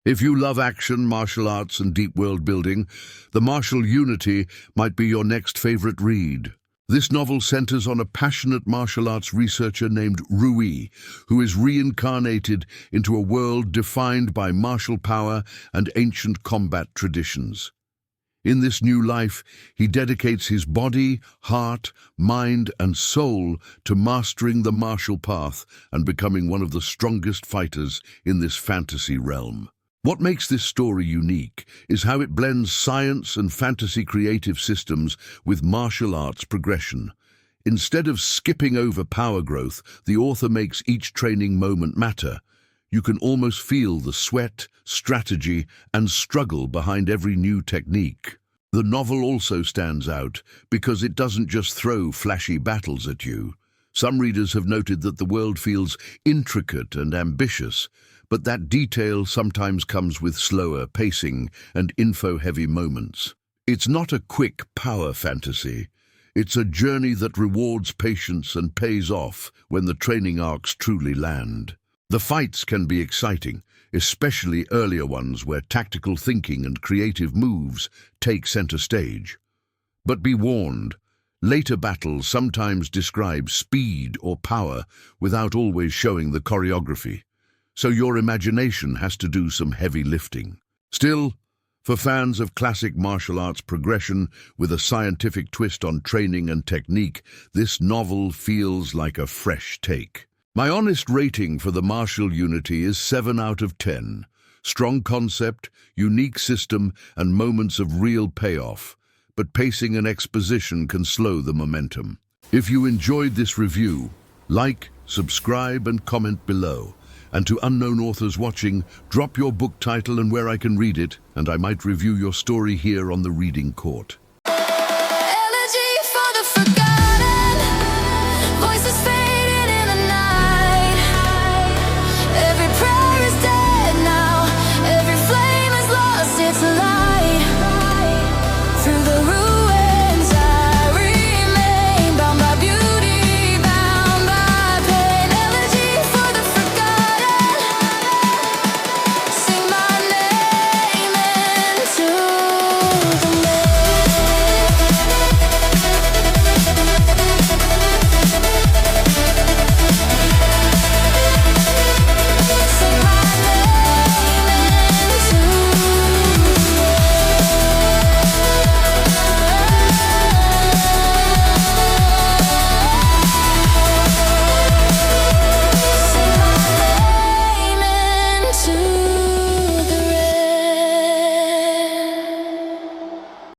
If you love action, martial arts, and deep world building, The Martial Unity might be your next favorite read. This novel centers on a passionate martial arts researcher named Rui, who is reincarnated into a world defined by martial power and ancient combat traditions. In this new life, he dedicates his body, heart, mind, and soul to mastering the martial path and becoming one of the strongest fighters in this fantasy realm. What makes this story unique is how it blends science and fantasy creative systems with martial arts progression. Instead of skipping over power growth, the author makes each training moment matter. You can almost feel the sweat, strategy, and struggle behind every new technique. The novel also stands out because it doesn't just throw flashy battles at you. Some readers have noted that the world feels intricate and ambitious, but that detail sometimes comes with slower pacing and info-heavy moments. It's not a quick power fantasy. It's a journey that rewards patience and pays off when the training arcs truly land. The fights can be exciting, especially earlier ones where tactical thinking and creative moves take center stage. But be warned, later battles sometimes describe speed or power without always showing the choreography. So your imagination has to do some heavy lifting. Still, for fans of classic martial arts progression with a scientific twist on training and technique, this novel feels like a fresh take. My honest rating for The Martial Unity is 7 out of 10. Strong concept, unique system, and moments of real payoff. But pacing and exposition can slow the momentum. If you enjoyed this review, like, subscribe, and comment below. And to unknown authors watching, drop your book title and where I can read it, and I might review your story here on the Reading Court.